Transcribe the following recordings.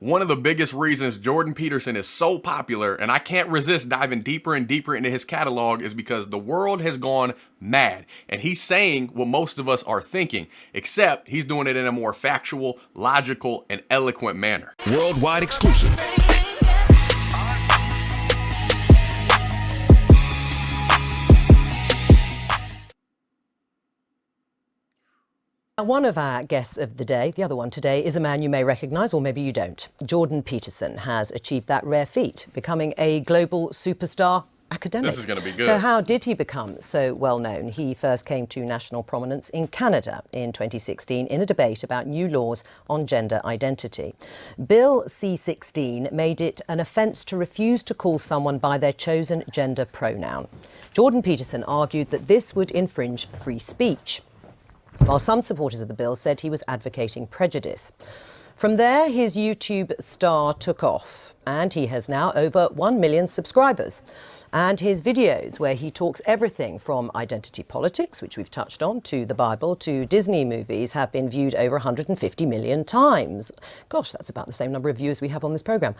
One of the biggest reasons Jordan Peterson is so popular, and I can't resist diving deeper and deeper into his catalog, is because the world has gone mad. And he's saying what most of us are thinking, except he's doing it in a more factual, logical, and eloquent manner. Worldwide exclusive. One of our guests of the day, the other one today, is a man you may recognise, or maybe you don't. Jordan Peterson has achieved that rare feat, becoming a global superstar academic. This is going to be good. So how did he become so well known? He first came to national prominence in Canada in 2016 in a debate about new laws on gender identity. Bill C-16 made it an offence to refuse to call someone by their chosen gender pronoun. Jordan Peterson argued that this would infringe free speech, while some supporters of the bill said he was advocating prejudice. From there, his YouTube star took off, and he has now over 1 million subscribers. And his videos, where he talks everything from identity politics, which we've touched on, to the Bible, to Disney movies, have been viewed over 150 million times. Gosh, that's about the same number of viewers we have on this programme.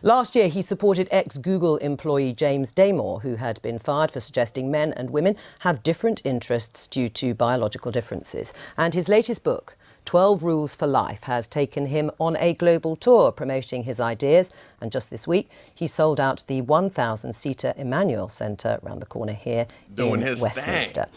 Last year, he supported ex-Google employee James Damore, who had been fired for suggesting men and women have different interests due to biological differences. And his latest book, 12 Rules for Life, has taken him on a global tour promoting his ideas, and just this week he sold out the 1,000-seater Emmanuel Centre around the corner here in Westminster.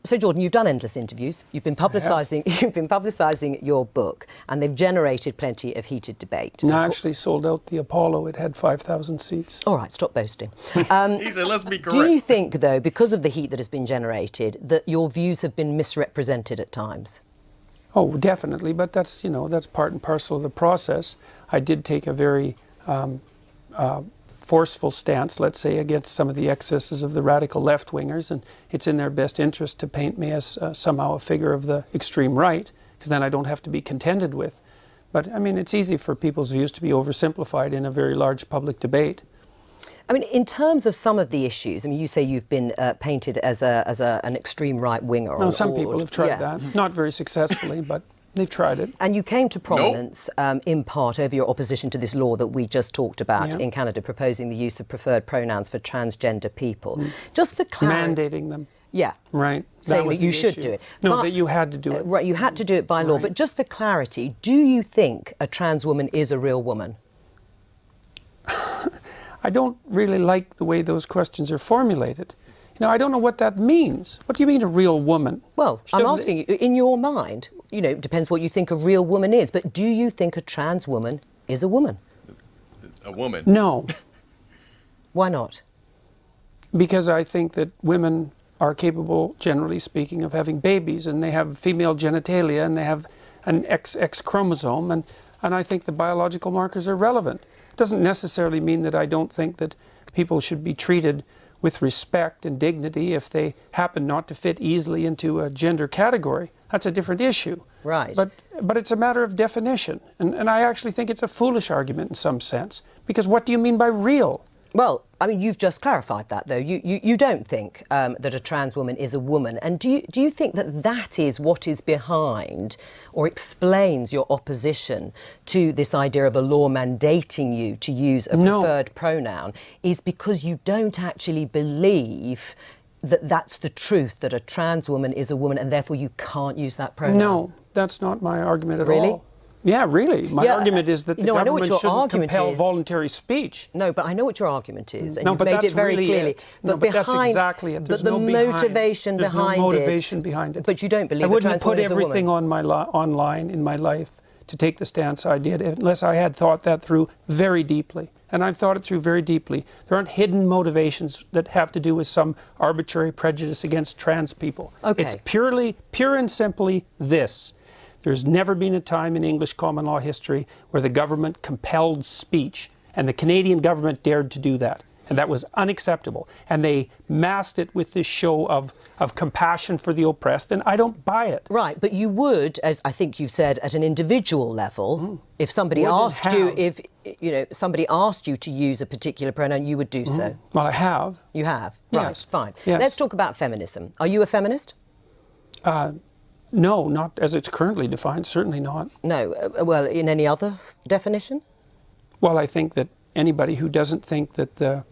So Jordan, you've done endless interviews. You've been publicising your book, and they've generated plenty of heated debate. No, I actually sold out the Apollo. It had 5,000 seats. All right, stop boasting. He said, let's be correct. Do you think, though, because of the heat that has been generated, that your views have been misrepresented at times? Oh, definitely, but that's, that's part and parcel of the process. I did take a very forceful stance, let's say, against some of the excesses of the radical left-wingers, and it's in their best interest to paint me as somehow a figure of the extreme right, because then I don't have to be contended with. But, I mean, it's easy for people's views to be oversimplified in a very large public debate. I mean, in terms of some of the issues, I mean, you say you've been painted as an extreme right-winger. No, some people have tried that. Not very successfully, but they've tried it. And you came to prominence in part over your opposition to this law that we just talked about in Canada, proposing the use of preferred pronouns for transgender people. Just for clarity... Mandating them. Yeah. Right. Saying that you should do it. No, but, that you had to do it. Right, you had to do it by law. But just for clarity, do you think a trans woman is a real woman? I don't really like the way those questions are formulated. I don't know what that means. What do you mean a real woman? Well, I'm asking you, in your mind, it depends what you think a real woman is, but do you think a trans woman is a woman? A woman? No. Why not? Because I think that women are capable, generally speaking, of having babies, and they have female genitalia, and they have an XX chromosome, and I think the biological markers are relevant. Doesn't necessarily mean that I don't think that people should be treated with respect and dignity if they happen not to fit easily into a gender category. That's a different issue. Right. But it's a matter of definition. And I actually think it's a foolish argument in some sense. Because what do you mean by real? Well, I mean, you've just clarified that, though. You don't think that a trans woman is a woman. And do you think that that is what is behind or explains your opposition to this idea of a law mandating you to use a preferred pronoun, is because you don't actually believe that that's the truth, that a trans woman is a woman and therefore you can't use that pronoun? No, that's not my argument at all. Really? Yeah, really. My argument is that the government shouldn't compel voluntary speech. No, but I know what your argument is, and you've made it very clearly. But that's exactly it. There's no motivation behind it. But you don't believe I wouldn't put everything on online in my life to take the stance I did unless I had thought that through very deeply. And I've thought it through very deeply. There aren't hidden motivations that have to do with some arbitrary prejudice against trans people. Okay. It's pure and simply this. There's never been a time in English common law history where the government compelled speech, and the Canadian government dared to do that. And that was unacceptable. And they masked it with this show of compassion for the oppressed, and I don't buy it. Right, but you would, as I think you've said, at an individual level, if somebody asked you, somebody asked you to use a particular pronoun, you would do so. Well, I have. You have? Right, yes. Fine. Yes. Let's talk about feminism. Are you a feminist? No, not as it's currently defined, certainly not. No. Well, in any other definition? Well, I think that anybody who doesn't think that the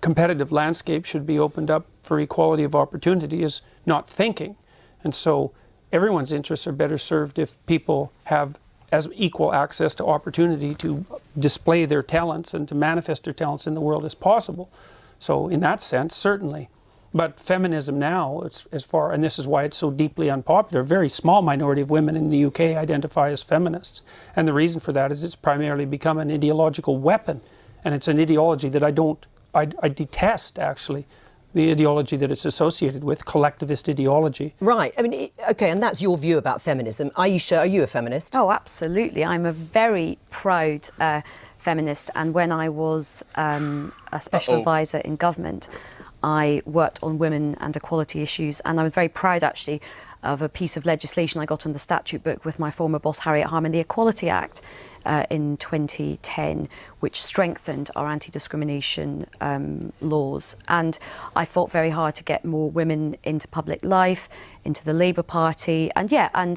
competitive landscape should be opened up for equality of opportunity is not thinking. And so everyone's interests are better served if people have as equal access to opportunity to display their talents and to manifest their talents in the world as possible. So in that sense, certainly. But feminism now, and this is why it's so deeply unpopular, a very small minority of women in the UK identify as feminists. And the reason for that is it's primarily become an ideological weapon. And it's an ideology that I detest, actually, the ideology that it's associated with, collectivist ideology. Right. I mean, okay, and that's your view about feminism. Aisha, are you a feminist? Oh, absolutely. I'm a very proud feminist. And when I was a special advisor in government, I worked on women and equality issues, and I'm very proud actually of a piece of legislation I got on the statute book with my former boss Harriet Harman, the Equality Act in 2010, which strengthened our anti-discrimination laws. And I fought very hard to get more women into public life, into the Labour Party, and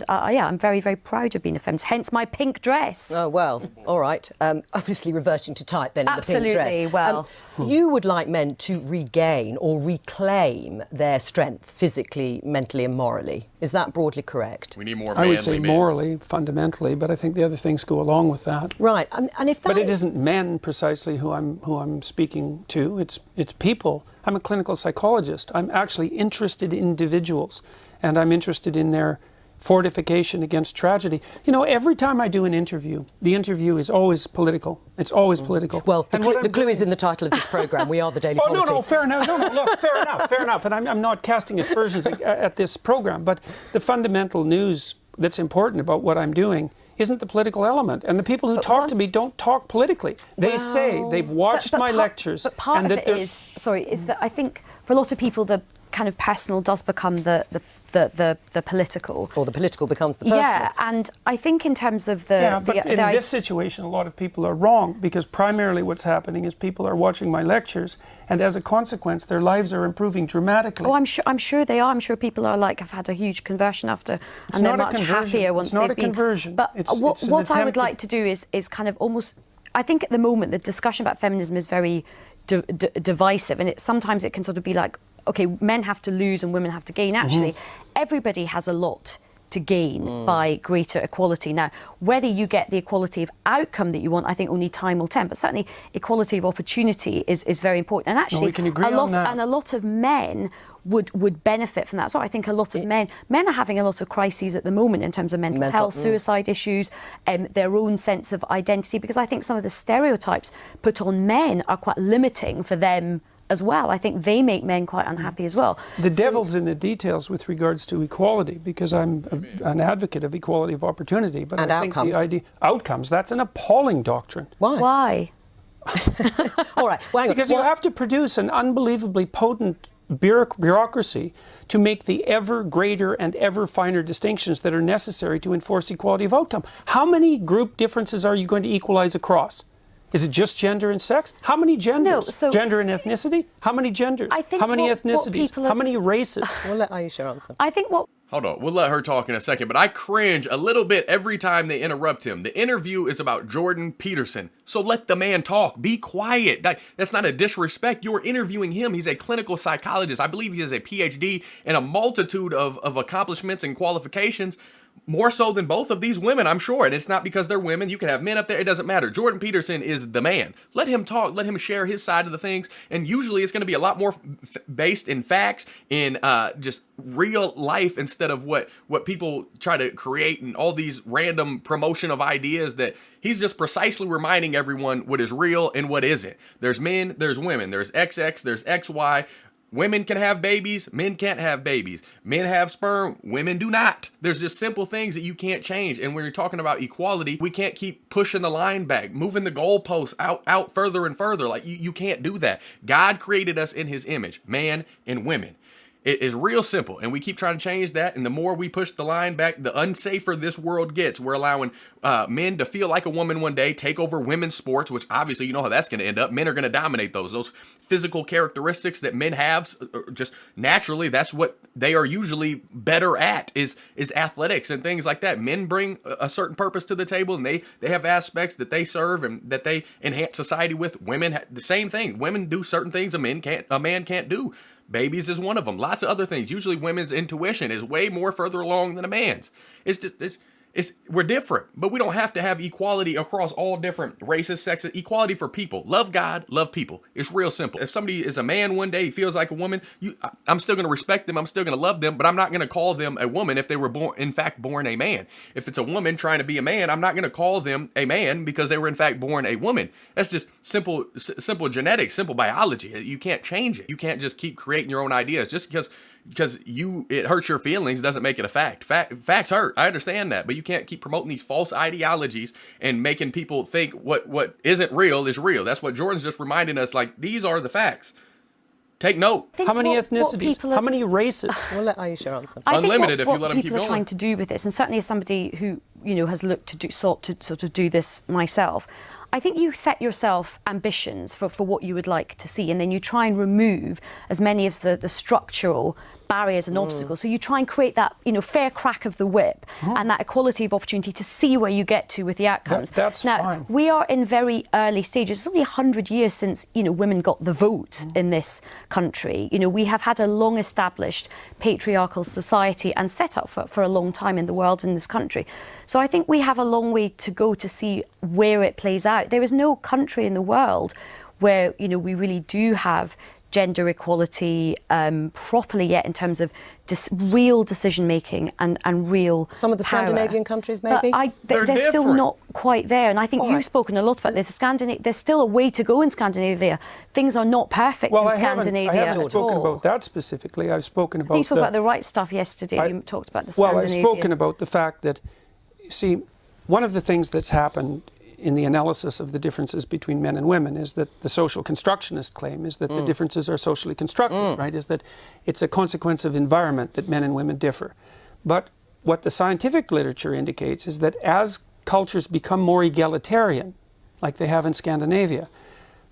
I'm very, very proud of being a feminist, hence my pink dress. Oh, well, all right. Obviously reverting to type then in the pink dress. Absolutely, well... You would like men to regain or reclaim their strength physically, mentally and morally. Is that broadly correct? We need more I manly would say men. morally, fundamentally, but I think the other things go along with that. Right, and if that But it isn't men precisely who I'm speaking to. It's people. I'm a clinical psychologist. I'm actually interested in individuals, and I'm interested in their fortification against tragedy. You know, every time I do an interview, the interview is always political. It's always political. Well, the clue is in the title of this programme. We are the Daily Politics. No, fair enough. No, look, fair enough. And I'm not casting aspersions at this programme, but the fundamental news that's important about what I'm doing isn't the political element. And the people who talk to me don't talk politically. They say they've watched my lectures. But part and of it is that I think for a lot of people the kind of personal does become the political. Or the political becomes the personal. Yeah, and I think in terms of but in this situation, a lot of people are wrong, because primarily what's happening is people are watching my lectures, and as a consequence, their lives are improving dramatically. Oh, I'm sure they are. I'm sure people are have had a huge conversion after, and they're much happier once they've been. It's not a conversion. But what I would like to do is kind of almost. I think at the moment the discussion about feminism is very divisive, and sometimes it can sort of be like, okay, men have to lose and women have to gain. Actually, everybody has a lot to gain by greater equality. Now, whether you get the equality of outcome that you want, I think only time will tell. But certainly, equality of opportunity is very important. And actually, we can agree on that. And a lot of men would benefit from that. So I think a lot of men are having a lot of crises at the moment in terms of mental health, suicide issues, their own sense of identity, because I think some of the stereotypes put on men are quite limiting for them as well. I think they make men quite unhappy as well. The devil's in the details with regards to equality, because I'm an advocate of equality of opportunity. But and I think outcomes. Outcomes, that's an appalling doctrine. Why? All right. Well, hang on. Because you have to produce an unbelievably potent bureaucracy to make the ever greater and ever finer distinctions that are necessary to enforce equality of outcome. How many group differences are you going to equalize across? Is it just gender and sex? How many genders? No, gender and ethnicity? How many genders? I think how many what ethnicities? How many races? We'll let Aisha answer. I think what... Hold on, we'll let her talk in a second, but I cringe a little bit every time they interrupt him. The interview is about Jordan Peterson, so let the man talk. Be quiet. That's not a disrespect. You're interviewing him. He's a clinical psychologist. I believe he has a PhD and a multitude of accomplishments and qualifications, more so than both of these women, I'm sure. And it's not because they're women. You can have men up there. It doesn't matter. Jordan Peterson is the man. Let him talk. Let him share his side of the things. And usually it's going to be a lot more based in facts, in just real life, instead of what people try to create and all these random promotion of ideas that he's just precisely reminding everyone what is real and what isn't. There's men, there's women, there's XX, there's XY. Women can have babies, men can't have babies. Men have sperm, women do not. There's just simple things that you can't change. And when you're talking about equality, we can't keep pushing the line back, moving the goalposts out further and further. Like you can't do that. God created us in his image, man and women. It is real simple, and we keep trying to change that. And the more we push the line back, the unsafer this world gets. We're allowing men to feel like a woman one day, take over women's sports, which obviously you know how that's going to end up. Men are going to dominate those physical characteristics that men have. Just naturally, that's what they are usually better at is athletics and things like that. Men bring a certain purpose to the table, and they have aspects that they serve and that they enhance society with. Women, the same thing. Women do certain things a man can't do. Babies is one of them. Lots of other things. Usually women's intuition is way more further along than a man's. We're different, but we don't have to have equality across all different races, sexes. Equality for people. Love God, love people. It's real simple. If somebody is a man one day, he feels like a woman, I'm still going to respect them. I'm still going to love them, but I'm not going to call them a woman if they were born a man. If it's a woman trying to be a man, I'm not going to call them a man because they were in fact born a woman. That's just simple genetics, simple biology. You can't change it. You can't just keep creating your own ideas just because it hurts your feelings doesn't make it a fact. Facts hurt. I understand that, but you can't keep promoting these false ideologies and making people think what isn't real is real. That's what Jordan's just reminding us. Like, these are the facts. Take note. How many ethnicities? How many races? We'll let Aisha answer. Unlimited if you let them keep people going. are trying to do with this, and certainly as somebody who has sought to sort of do this myself, I think you set yourself ambitions for what you would like to see, and then you try and remove as many of the structural barriers and obstacles. So you try and create that fair crack of the whip and that equality of opportunity to see where you get to with the outcomes. That's now, fine. we are in very early stages. It's only 100 years since women got the vote in this country. We have had a long established patriarchal society and set up for a long time in the world in this country. So I think we have a long way to go to see where it plays out. There is no country in the world where we really do have gender equality properly yet in terms of real decision making and real Some of the power. Scandinavian countries, maybe? But they're still different. not quite there. And I think you've spoken a lot about this. There's still a way to go in Scandinavia. Things are not perfect in Scandinavia I haven't at spoken all. about that specifically. I've spoken about You spoke about the right stuff yesterday. You talked about the Well, Scandinavian. I've spoken about the fact that, see, one of the things that's happened in the analysis of the differences between men and women is that the social constructionist claim is that the differences are socially constructed, right? Is that it's a consequence of environment that men and women differ. But what the scientific literature indicates is that as cultures become more egalitarian, like they have in Scandinavia,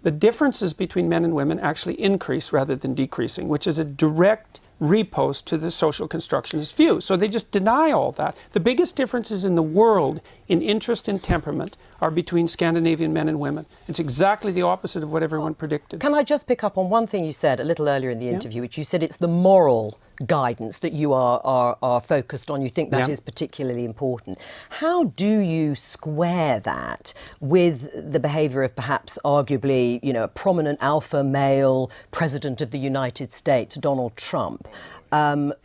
the differences between men and women actually increase rather than decreasing, which is a direct repost to the social constructionist view. So they just deny all that. The biggest differences in the world in interest and temperament are between Scandinavian men and women. It's exactly the opposite of what everyone predicted. Can I just pick up on one thing you said a little earlier in the interview, which you said it's the moral guidance that you are focused on. You think that is particularly important. How do you square that with the behaviour of perhaps arguably, a prominent alpha male president of the United States, Donald Trump?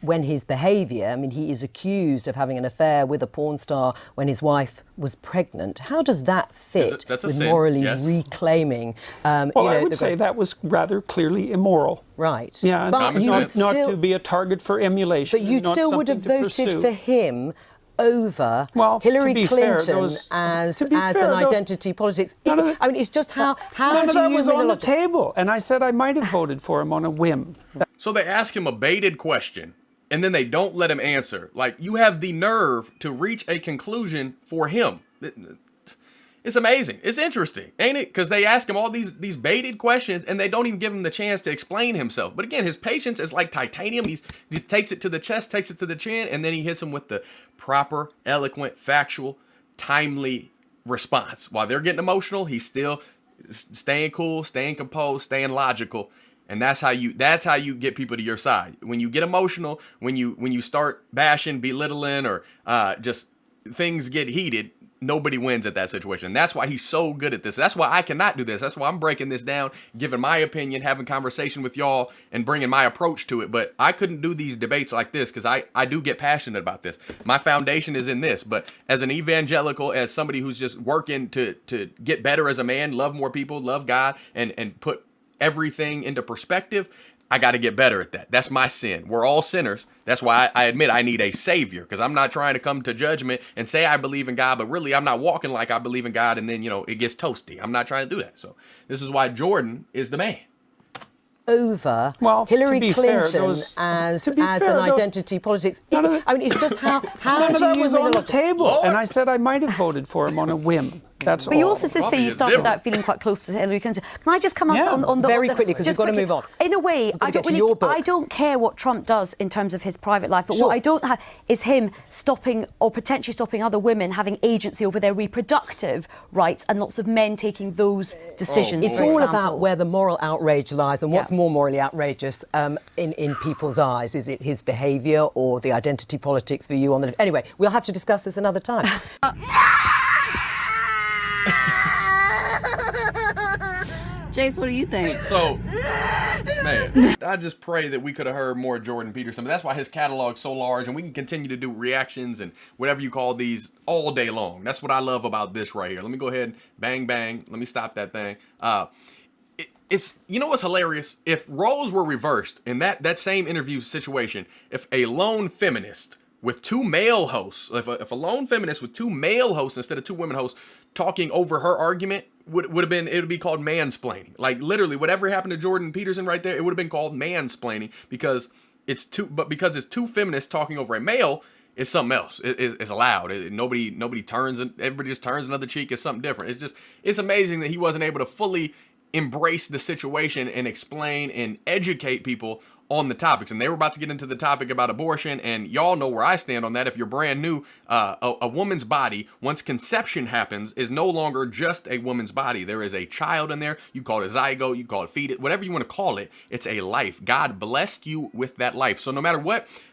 When his behaviour, he is accused of having an affair with a porn star when his wife was pregnant. How does that fit with morally reclaiming? Well, I would say that was rather clearly immoral. Right. Yeah, but not to be a target for emulation. But you still would have voted for him over Hillary Clinton as an identity politics. It's just how none do of that you was on the table, and I said I might have voted for him on a whim. So they ask him a baited question, and then they don't let him answer. Like, you have the nerve to reach a conclusion for him. It's amazing. It's interesting, ain't it? Because they ask him all these baited questions, and they don't even give him the chance to explain himself. But again, his patience is like titanium. He takes it to the chest, takes it to the chin, and then he hits him with the proper, eloquent, factual, timely response. While they're getting emotional, he's still staying cool, staying composed, staying logical. And that's how you get people to your side. When you get emotional, when you start bashing, belittling, or just things get heated, nobody wins at that situation. That's why he's so good at this. That's why I cannot do this. That's why I'm breaking this down, giving my opinion, having conversation with y'all, and bringing my approach to it. But I couldn't do these debates like this because I do get passionate about this. My foundation is in this. But as an evangelical, as somebody who's just working to get better as a man, love more people, love God, and put everything into perspective, I got to get better at that. That's my sin. We're all sinners. That's why I admit I need a savior, because I'm not trying to come to judgment and say I believe in God, but really I'm not walking like I believe in God, and then, it gets toasty. I'm not trying to do that. So this is why Jordan is the man. over Well, Hillary to be fair, Clinton those- as to be an fair, though, identity politics. none of I mean, it's just how None of do that you was on the look- table, and I said I might have voted for him on a whim. That's But all. you also did say Robbie you is started different. out feeling quite close to Hillary Clinton. Can I just come Yeah. on the Very on the- quickly, 'cause just we've got to quickly. move on. In a way, gotta I get don't to your book. I don't care what Trump does in terms of his private life, but Sure. what I don't have is him stopping or potentially stopping other women having agency over their reproductive rights, and lots of men taking those decisions. It's for all example. about where the moral outrage lies and what's Yeah. more morally outrageous in people's eyes. Is it his behaviour or the identity politics for you on the... Anyway, we'll have to discuss this another time. Jace, what do you think? So, man, I just pray that we could have heard more Jordan Peterson. But that's why his catalog's so large, and we can continue to do reactions and whatever you call these all day long. That's what I love about this right here. Let me go ahead, bang, bang. Let me stop that thing. It's, you know what's hilarious? If roles were reversed in that same interview situation, if a lone feminist with two male hosts, if a lone feminist with two male hosts instead of two women hosts talking over her argument, it would be called mansplaining. Like literally, whatever happened to Jordan Peterson right there, it would have been called mansplaining because it's two feminists talking over a male. It's something else. It's allowed. Nobody turns. Everybody just turns another cheek. It's something different. It's amazing that he wasn't able to fully embrace the situation and explain and educate people on the topics. And they were about to get into the topic about abortion, and y'all know where I stand on that. If you're brand new, a woman's body, once conception happens, is no longer just a woman's body. There is a child in there. You call it a zygote, you call it fetus, whatever you want to call it. It's a life. God blessed you with that life. So no matter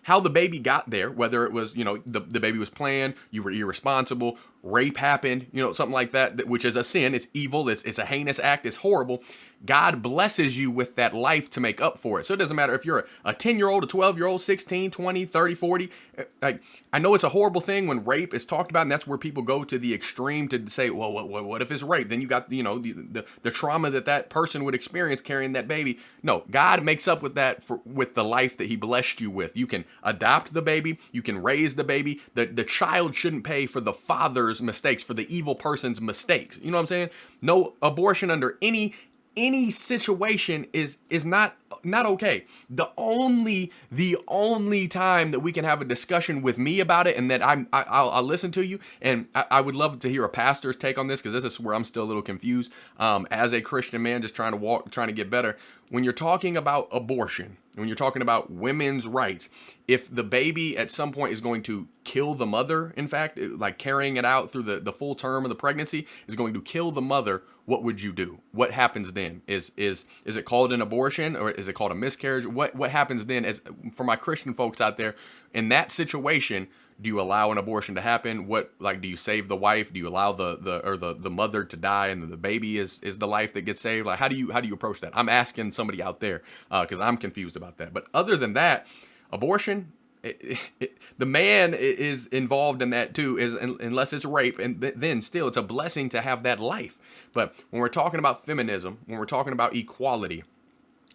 how the baby got there, whether it was, the baby was planned, you were irresponsible, rape happened, something like that, which is a sin. It's evil. It's a heinous act. It's horrible. God blesses you with that life to make up for it. So it doesn't matter if you're a 10-year-old, a 12-year-old, 16, 20, 30, 40. Like, I know it's a horrible thing when rape is talked about, and that's where people go to the extreme to say, well, what if it's rape? Then you got, the trauma that person would experience carrying that baby. No, God makes up with that with the life that he blessed you with. You can adopt the baby. You can raise the baby. The child shouldn't pay for the father's mistakes, for the evil person's mistakes. You know what I'm saying? No abortion under any situation is not okay. The only time that we can have a discussion with me about it, and that I'll listen to you, and I would love to hear a pastor's take on this, because this is where I'm still a little confused as a Christian man just trying to get better. When you're talking about abortion, when you're talking about women's rights, if the baby at some point is going to kill the mother, in fact, like carrying it out through the full term of the pregnancy is going to kill the mother, what would you do? What happens then? Is it called an abortion, or is it called a miscarriage? What happens then? As for my Christian folks out there, in that situation, do you allow an abortion to happen? Do you save the wife? Do you allow the mother to die and the baby is the life that gets saved? Like, how do you approach that? I'm asking somebody out there because I'm confused about that. But other than that, abortion, the man is involved in that too, unless it's rape, and then still it's a blessing to have that life. But when we're talking about feminism, when we're talking about equality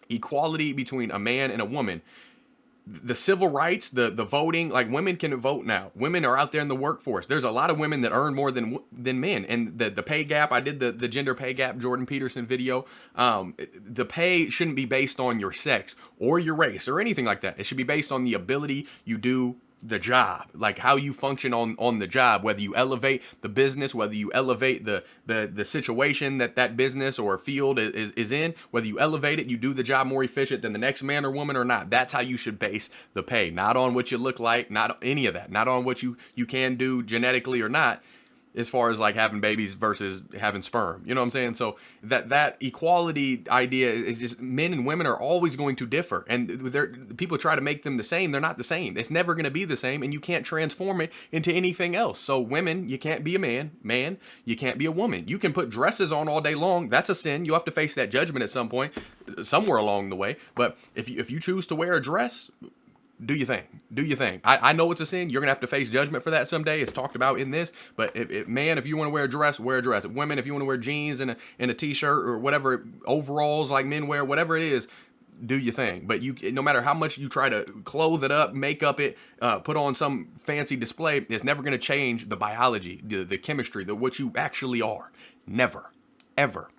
between a man and a woman, the civil rights, the voting, like women can vote now. Women are out there in the workforce. There's a lot of women that earn more than men. And the pay gap, I did the gender pay gap Jordan Peterson video. The pay shouldn't be based on your sex or your race or anything like that. It should be based on the ability you do the job, like how you function on the job, whether you elevate the business, whether you elevate the situation that business or field is in, whether you elevate it, you do the job more efficient than the next man or woman or not. That's how you should base the pay, not on what you look like, not any of that, not on what you can do genetically or not, as far as like having babies versus having sperm. You know what I'm saying? So that equality idea is just, men and women are always going to differ, and people try to make them the same. They're not the same. It's never going to be the same, and you can't transform it into anything else. So women, you can't be a man, you can't be a woman. You can put dresses on all day long. That's a sin. You'll have to face that judgment at some point, somewhere along the way. But if you choose to wear a dress, do your thing. I know it's a sin. You're going to have to face judgment for that someday. It's talked about in this. But if you want to wear a dress, wear a dress. Women, if you want to wear jeans and a t-shirt or whatever, overalls like men wear, whatever it is, do your thing. But no matter how much you try to clothe it up, make up it, put on some fancy display, it's never going to change the biology, the chemistry, what you actually are. Never, ever.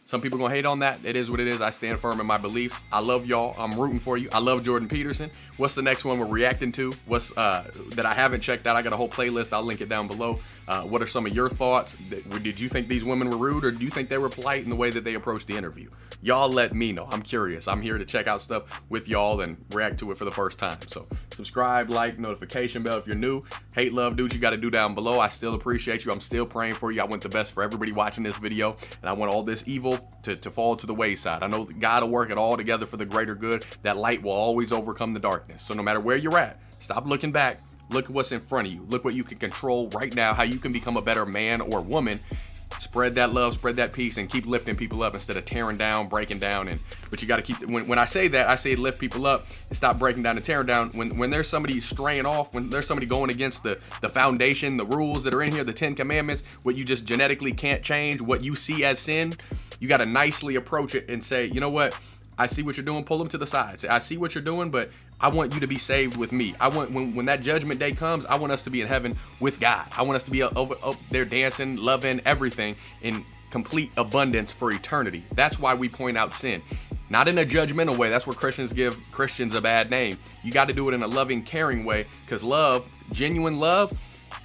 Some people gonna hate on that. It is what it is. I stand firm in my beliefs. I love y'all. I'm rooting for you. I love Jordan Peterson. What's the next one we're reacting to? What's that I haven't checked out? I got a whole playlist. I'll link it down below. What are some of your thoughts? Did you think these women were rude, or do you think they were polite in the way that they approached the interview? Y'all let me know. I'm curious. I'm here to check out stuff with y'all and react to it for the first time. So subscribe, like, notification bell if you're new. Hate, love, dudes, you got to do down below. I still appreciate you. I'm still praying for you. I want the best for everybody watching this video, and I want all this evil to fall to the wayside. I know God will work it all together for the greater good. That light will always overcome the darkness. So no matter where you're at, stop looking back. Look at what's in front of you. Look what you can control right now, how you can become a better man or woman. Spread that love, spread that peace, and keep lifting people up instead of tearing down, breaking down. But you got to keep, when I say that, I say lift people up and stop breaking down and tearing down. When there's somebody straying off, when there's somebody going against the foundation, the rules that are in here, the 10 commandments, what you just genetically can't change, what you see as sin, you got to nicely approach it and say, you know what? I see what you're doing. Pull them to the side. Say, I see what you're doing, but I want you to be saved with me. I want, when that judgment day comes, I want us to be in heaven with God. I want us to be up there dancing, loving, everything in complete abundance for eternity. That's why we point out sin. Not in a judgmental way. That's where Christians give Christians a bad name. You got to do it in a loving, caring way, because love, genuine love,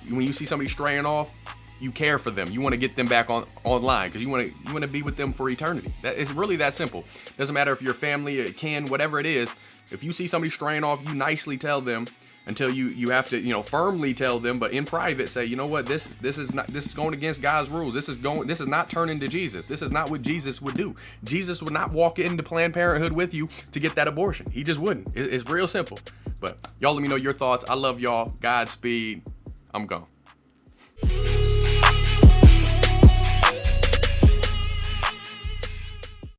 when you see somebody straying off, you care for them. You want to get them back online because you want to be with them for eternity. It's really that simple. Doesn't matter if you're family or kin, whatever it is. If you see somebody straying off, you nicely tell them until you have to, firmly tell them, but in private say, you know what, this is going against God's rules. This is not turning to Jesus. This is not what Jesus would do. Jesus would not walk into Planned Parenthood with you to get that abortion. He just wouldn't. It's real simple. But y'all let me know your thoughts. I love y'all. Godspeed. I'm gone.